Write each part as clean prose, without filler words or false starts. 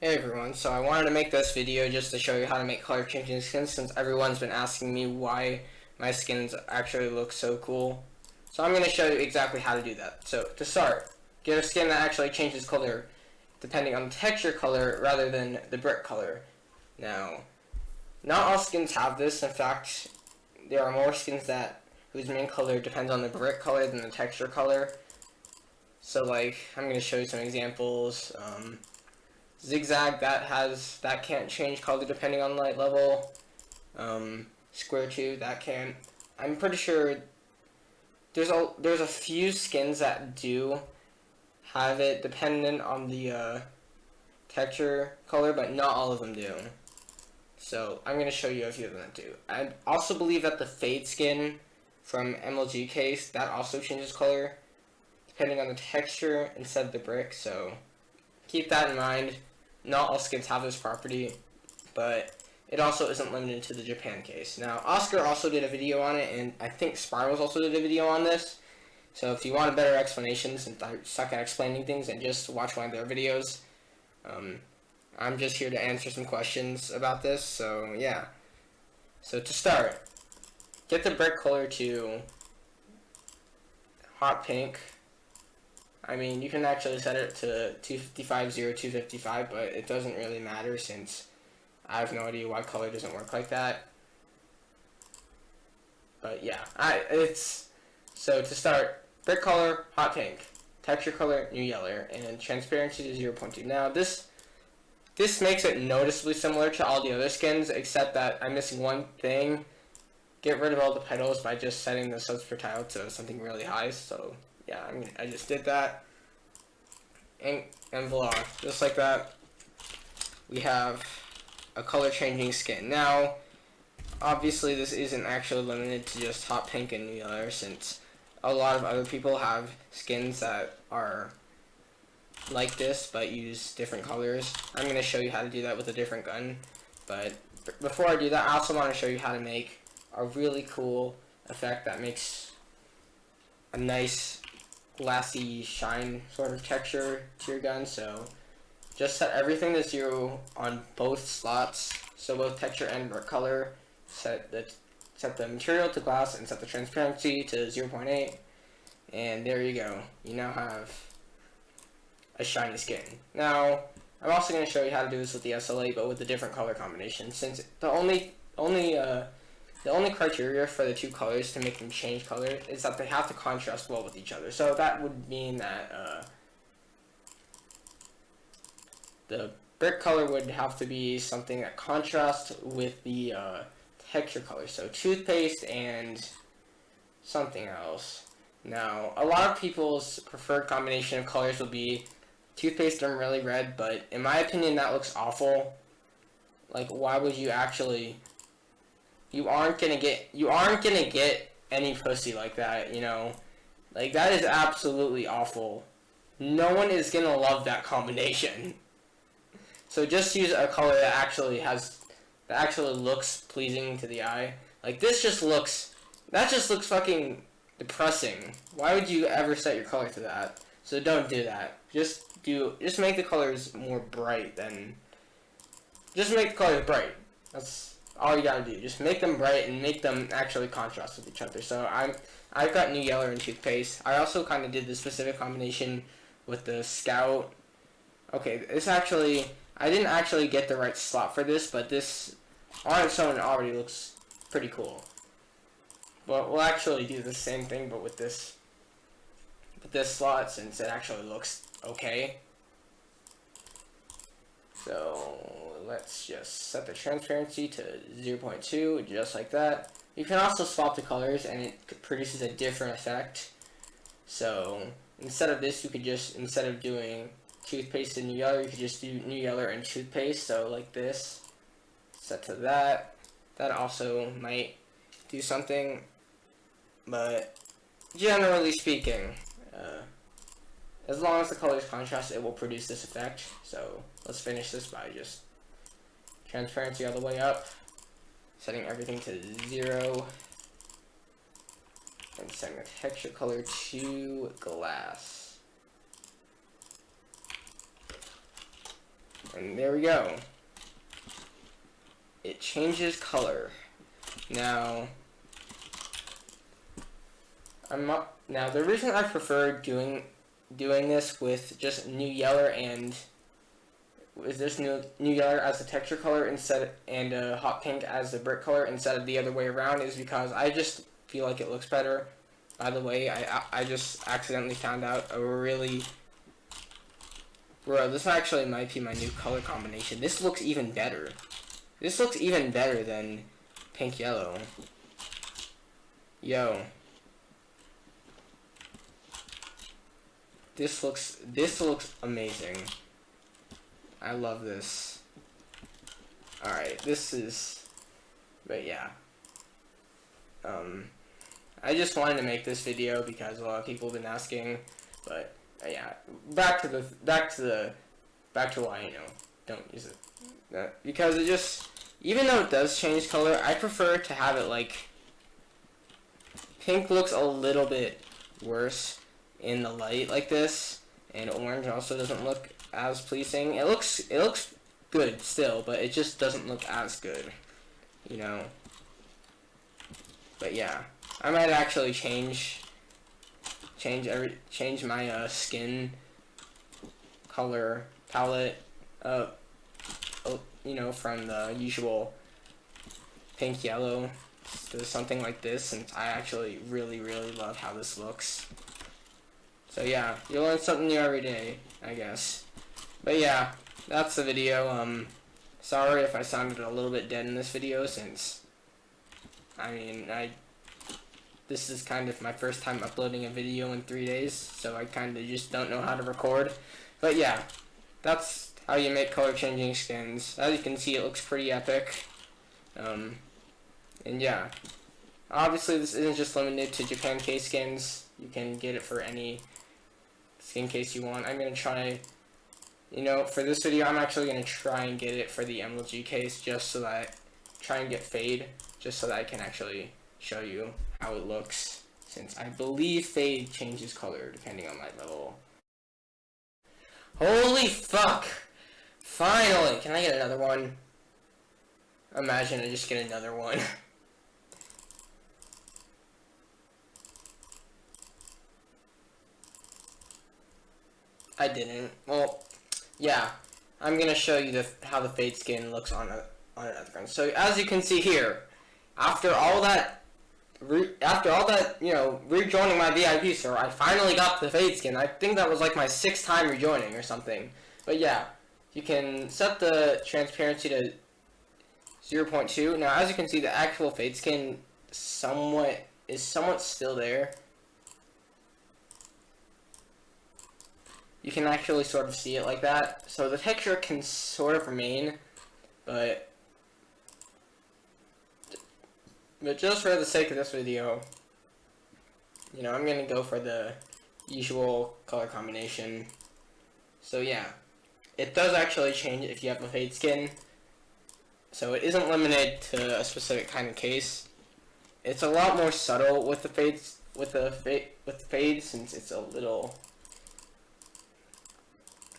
Hey everyone, so I wanted to make this video just to show you how to make color changing skins since everyone's been asking me why my skins actually look so cool. So I'm going to show you exactly how to do that. So to start, get a skin that actually changes color depending on the texture color rather than the brick color. Now, not all skins have this. In fact, there are more skins whose main color depends on the brick color than the texture color. So like, I'm going to show you some examples. Zigzag that can't change color depending on light level. Square 2 that can. I'm pretty sure there's a few skins that do have it dependent on the texture color, but not all of them do. So I'm gonna show you a few of them that do. I also believe that the Fade skin from MLG case that also changes color depending on the texture instead of the brick. So keep that in mind. Not all skins have this property, but it also isn't limited to the Japan case. Now, Oscar also did a video on it, and I think Spirals also did a video on this. So if you want a better explanation, since I suck at explaining things, and just watch one of their videos. I'm just here to answer some questions about this, so yeah. So to start, get the brick color to hot pink. I mean, you can actually set it to 255, 255, but it doesn't really matter since I have no idea why color doesn't work like that. But yeah, so to start, brick color, hot pink, texture color, new yellow, and transparency to 0.2. Now this makes it noticeably similar to all the other skins, except that I'm missing one thing. Get rid of all the petals by just setting the subs per tile to something really high. So yeah, I just did that, and voila, just like that, we have a color changing skin. Now, obviously this isn't actually limited to just hot pink and new yellow, since a lot of other people have skins that are like this but use different colors. I'm going to show you how to do that with a different gun, but before I do that, I also want to show you how to make a really cool effect that makes a nice glassy shine sort of texture to your gun. So just set everything to 0 on both slots, so both texture and brick color. Set the material to glass and set the transparency to 0.8, and there you go. You now have a shiny skin. Now I'm also going to show you how to do this with the SLA, but with a different color combination, since the only criteria for the two colors to make them change color is that they have to contrast well with each other. So that would mean that the brick color would have to be something that contrasts with the texture color. So toothpaste and something else. Now, a lot of people's preferred combination of colors would be toothpaste and really red, but in my opinion that looks awful. Like, why would you actually... You aren't gonna get any pussy like that, you know? Like, that is absolutely awful. No one is gonna love that combination. So just use a color that actually looks pleasing to the eye. Like, that just looks fucking depressing. Why would you ever set your color to that? So don't do that. Just make the colors more bright than... Just make the colors bright. That's all you gotta do. Just make them bright and make them actually contrast with each other. So I've got new yellow and toothpaste. I also kind of did the specific combination with the Scout. Okay, I didn't actually get the right slot for this, but this on its own already looks pretty cool. But we'll actually do the same thing, but with this slot, since it actually looks okay. So let's just set the transparency to 0.2, just like that. You can also swap the colors and it produces a different effect. So instead of this, you could just, instead of doing toothpaste and new yellow, you could just do new yellow and toothpaste. So like this, set to that. That also might do something, but generally speaking, as long as the colors contrast, it will produce this effect. So let's finish this by just transparency all the way up, setting everything to 0, and setting the texture color to glass. And there we go. It changes color. Now, now the reason I prefer doing this with just New Yeller and is this New Yeller as the texture color and Hot Pink as the brick color instead of the other way around is because I just feel like it looks better. By the way, I just accidentally found out a really... Bro, this actually might be my new color combination. This looks even better. This looks even better than pink yellow. Yo. This looks amazing. I love this. Alright, this is... But yeah. I just wanted to make this video because a lot of people have been asking, but yeah, back to why, you know, don't use it. Because it just, even though it does change color, I prefer to have it like, pink looks a little bit worse in the light like this, and orange also doesn't look as pleasing. It looks good still, but it just doesn't look as good, you know. But yeah, I might actually change my skin color palette, you know, from the usual pink yellow to something like this, since I actually really love how this looks. So yeah, you learn something new every day, I guess. But yeah, that's the video. Sorry if I sounded a little bit dead in this video, since I mean, this is kind of my first time uploading a video in 3 days, so I kind of just don't know how to record. But yeah, that's how you make color changing skins. As you can see, it looks pretty epic. And yeah, obviously this isn't just limited to Japan case skins. You can get it for any skin case you want. I'm going to try, you know, for this video, I'm actually going to try and get it for the MLG case, just so that, try and get Fade, just so that I can actually show you how it looks, since I believe Fade changes color depending on light level. Holy fuck! Finally! Can I get another one? Imagine I just get another one. I didn't. Well, yeah. I'm gonna show you how the Fade skin looks on another gun. So as you can see here, after all that, you know, rejoining my VIP server, I finally got the Fade skin. I think that was like my 6th time rejoining or something. But yeah, you can set the transparency to 0.2. Now, as you can see, the actual Fade skin is somewhat still there. You can actually sort of see it like that. So the texture can sort of remain, but just for the sake of this video, you know, I'm gonna go for the usual color combination. So yeah, it does actually change if you have a Fade skin. So it isn't limited to a specific kind of case. It's a lot more subtle with the fade, since it's a little,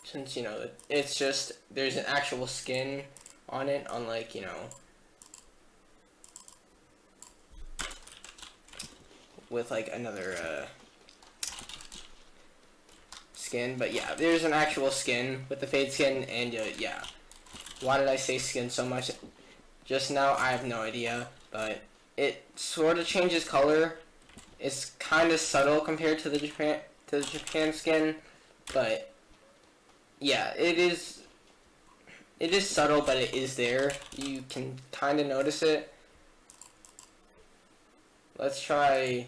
since, you know, it's just, there's an actual skin on it, unlike, you know, with like another skin. But yeah, there's an actual skin with the Fade skin, and yeah. Why did I say skin so much just now? I have no idea, but it sort of changes color. It's kind of subtle compared to the Japan skin, but yeah, it is subtle, but it is there. You can kind of notice it. Let's try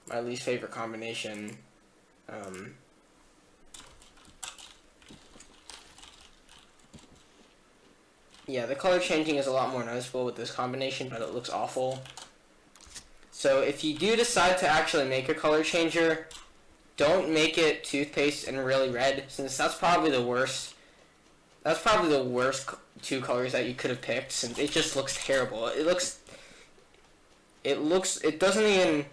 my least favorite combination. Yeah, the color changing is a lot more noticeable with this combination, but it looks awful. So if you do decide to actually make a color changer, don't make it toothpaste and really red, since that's probably the worst. That's probably the worst 2 colors that you could have picked, since it just looks terrible. It doesn't even,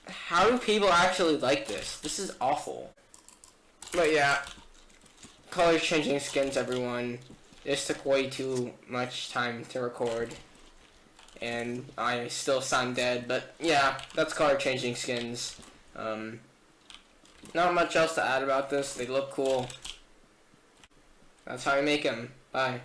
how do people actually like this? This is awful. But yeah, color changing skins, everyone. This took way too much time to record. And I still sound dead, but yeah, that's color changing skins. Not much else to add about this. They look cool. That's how I make them. Bye.